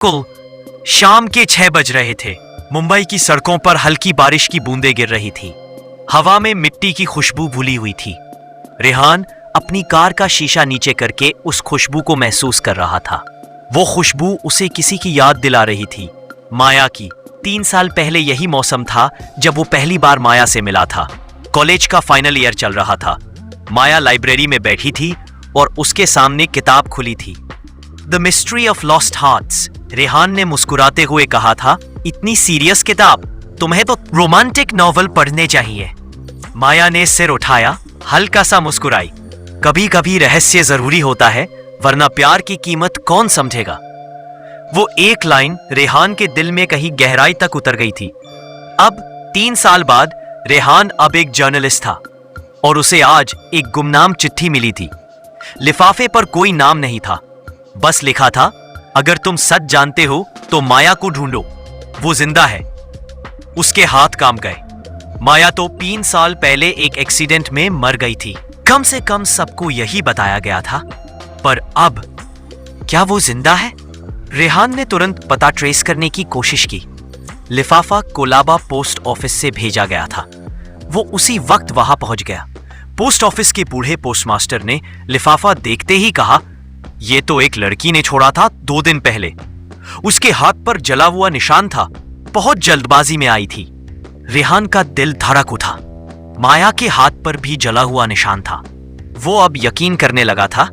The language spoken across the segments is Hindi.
कुल शाम के 6 बज रहे थे। मुंबई की सड़कों पर हल्की बारिश की बूंदें गिर रही थी। हवा में मिट्टी की खुशबू भुली हुई थी। रेहान अपनी कार का शीशा नीचे करके उस खुशबू को महसूस कर रहा था। वो खुशबू उसे किसी की याद दिला रही थी, माया की। 3 साल पहले यही मौसम था जब वो पहली बार माया से मिला था। कॉलेज का फाइनल ईयर चल रहा था। माया लाइब्रेरी में बैठी थी और उसके सामने किताब खुली थी, the mystery of lost hearts. Rehan ने मुस्कुराते हुए कहा था, इतनी सीरियस किताब? तुम्हें तो रोमांटिक नॉवल पढ़ने चाहिए। माया ने सिर उठाया, हल्का सा मुस्कुराई। कभी कभी रहस्य जरूरी होता है, वरना प्यार की कीमत कौन समझेगा। वो एक लाइन रेहान के दिल में कहीं गहराई तक उतर गई थी। अब 3 साल बाद रेहान अब एक जर्नलिस्ट था और उसे आज एक गुमनाम चिट्ठी मिली थी। लिफाफे पर कोई नाम नहीं था, बस लिखा था, अगर तुम सच जानते हो तो माया को ढूंढो, वो जिंदा है। उसके हाथ कांप गए। माया तो 3 साल पहले एक एक्सीडेंट में मर गई थी। कम से कम सबको यही बताया गया था, पर अब क्या वो जिंदा है? रेहान ने तुरंत पता ट्रेस करने की कोशिश की। लिफाफा कोलाबा पोस्ट ऑफिस से भेजा गया था। वो उसी वक्त वहां पहुंच गया। पोस्ट ऑफिस के बूढ़े पोस्टमास्टर ने लिफाफा देखते ही कहा, ये तो एक लड़की ने छोड़ा था 2 दिन पहले। उसके हाथ पर जला हुआ निशान था। बहुत जल्दबाजी में आई थी। रेहान का दिल धड़क उठा। माया के हाथ पर भी जला हुआ निशान था। वो अब यकीन करने लगा था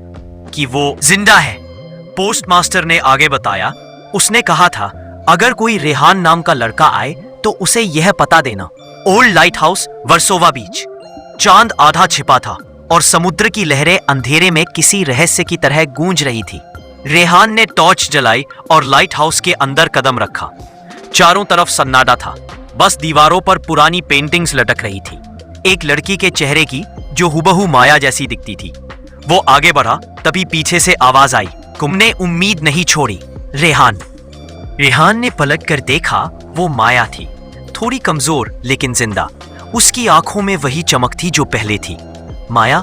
कि वो जिंदा है। पोस्टमास्टर ने आगे बताया, उसने कहा था, अगर कोई रेहान नाम का लड़का आए तो उसे यह पता देना, ओल्ड लाइट हाउस, वर्सोवा बीच। चांद आधा छिपा था और समुद्र की लहरें अंधेरे में किसी रहस्य की तरह गूंज रही थी। रेहान ने टॉर्च जलाई और लाइट हाउस के अंदर कदम रखा। चारों तरफ सन्नाटा था, बस दीवारों पर पुरानी पेंटिंग्स लटक रही थी, एक लड़की के चेहरे की जो हुबहू माया जैसी दिखती थी। वो आगे बढ़ा, तभी पीछे से आवाज आई, तुमने उम्मीद नहीं छोड़ी रेहान। रेहान ने पलट कर देखा, वो माया थी, थोड़ी कमजोर लेकिन जिंदा। उसकी आंखों में वही चमक थी जो पहले थी। माया,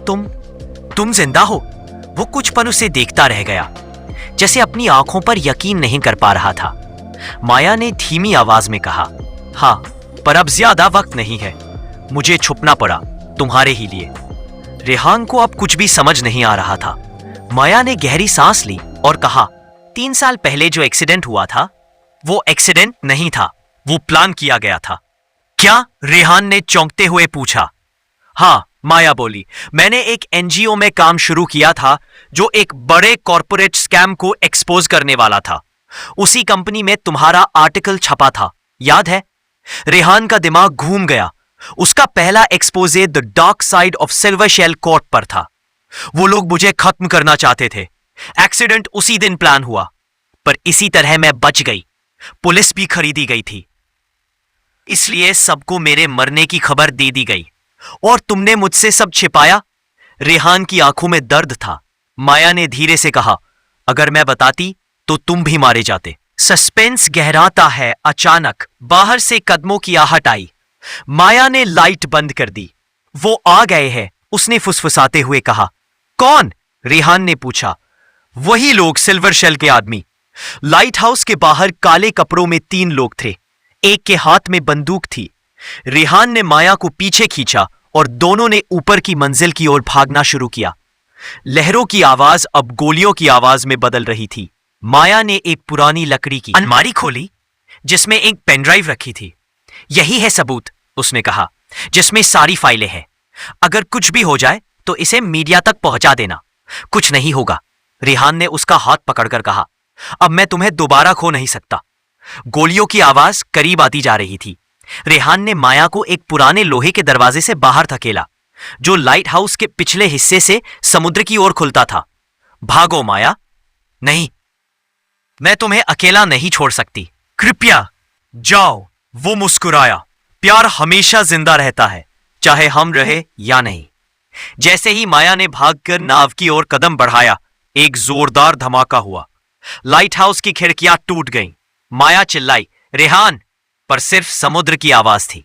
तुम जिंदा हो? वो कुछ पल उसे देखता रह गया, जैसे अपनी आंखों पर यकीन नहीं कर पा रहा था। माया ने धीमी आवाज में कहा, हाँ, पर अब ज्यादा वक्त नहीं है। मुझे छुपना पड़ा तुम्हारे ही लिए। रेहान को अब कुछ भी समझ नहीं आ रहा था। माया ने गहरी सांस ली और कहा, 3 साल पहले जो एक्सीडेंट हुआ था, वो एक्सीडेंट नहीं था, वो प्लान किया गया था। क्या? रेहान ने चौंकते हुए पूछा। हाँ, माया बोली, मैंने एक एनजीओ में काम शुरू किया था जो एक बड़े कॉर्पोरेट स्कैम को एक्सपोज करने वाला था। उसी कंपनी में तुम्हारा आर्टिकल छपा था, याद है? रेहान का दिमाग घूम गया। उसका पहला expose the dark side of silver shell court पर था। वो लोग मुझे खत्म करना चाहते थे। एक्सीडेंट उसी दिन प्लान हुआ, पर इसी तरह मैं बच गई। पुलिस भी खरीदी गई थी, इसलिए सबको मेरे मरने की खबर दे दी गई और तुमने मुझसे सब छिपाया। रेहान की आंखों में दर्द था। माया ने धीरे से कहा, अगर मैं बताती तो तुम भी मारे जाते। सस्पेंस गहराता है। अचानक बाहर से कदमों की आहट आई। माया ने लाइट बंद कर दी। वो आ गए हैं, उसने फुसफुसाते हुए कहा। कौन? रेहान ने पूछा। वही लोग, सिल्वर शेल के आदमी। लाइट हाउस के बाहर काले कपड़ों में 3 लोग थे। एक के हाथ में बंदूक थी। रेहान ने माया को पीछे खींचा और दोनों ने ऊपर की मंजिल की ओर भागना शुरू किया। लहरों की आवाज अब गोलियों की आवाज में बदल रही थी। माया ने एक पुरानी लकड़ी की अलमारी खोली जिसमें एक पेनड्राइव रखी थी। यही है सबूत, उसने कहा, जिसमें सारी फाइलें हैं। अगर कुछ भी हो जाए तो इसे मीडिया तक पहुंचा देना। कुछ नहीं होगा। रेहान ने उसका हाथ पकड़कर कहा, अब मैं तुम्हें दोबारा खो नहीं सकता। गोलियों की आवाज करीब आती जा रही थी। रेहान ने माया को एक पुराने लोहे के दरवाजे से बाहर धकेला, जो लाइट हाउस के पिछले हिस्से से समुद्र की ओर खुलता था। भागो माया। नहीं, मैं तुम्हें अकेला नहीं छोड़ सकती। कृपया जाओ। वो मुस्कुराया। प्यार हमेशा जिंदा रहता है, चाहे हम रहे या नहीं। जैसे ही माया ने भागकर नाव की ओर कदम बढ़ाया, एक जोरदार धमाका हुआ। लाइट हाउस की खिड़कियां टूट गईं। माया चिल्लाई, रेहान, पर सिर्फ समुद्र की आवाज थी।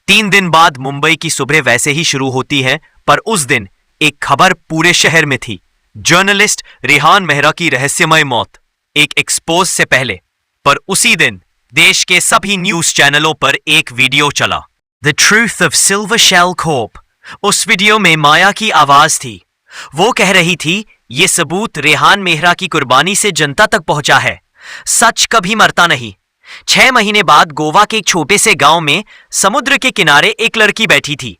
3 दिन बाद मुंबई की सुबह वैसे ही शुरू होती है, पर उस दिन एक खबर पूरे शहर में थी। जर्नलिस्ट रेहान मेहरा की रहस्यमय मौत। एक एक्सपोज से पहले, पर उसी दिन देश के सभी न्यूज चैनलों पर एक वीडियो चला, the truth of silver shell corp. उस वीडियो में माया की आवाज थी। वो कह रही थी, ये सबूत रेहान मेहरा की कुर्बानी से जनता तक पहुंचा है। सच कभी मरता नहीं। 6 महीने बाद गोवा के एक छोटे से गांव में समुद्र के किनारे एक लड़की बैठी थी।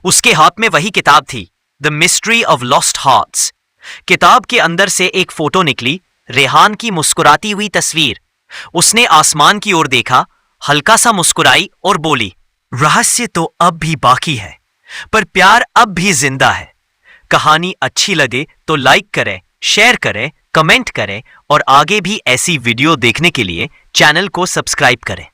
उसके हाथ में वही किताब थी, the mystery of lost hearts. किताब के अंदर से एक फोटो निकली, रेहान की मुस्कुराती हुई तस्वीर। उसने आसमान की ओर देखा, हल्का सा मुस्कुराई और बोली, रहस्य तो अब भी बाकी है, पर प्यार अब भी जिंदा है। कहानी अच्छी लगे तो लाइक करें, शेयर करें, कमेंट करें और आगे भी ऐसी वीडियो देखने के लिए चैनल को सब्सक्राइब करें।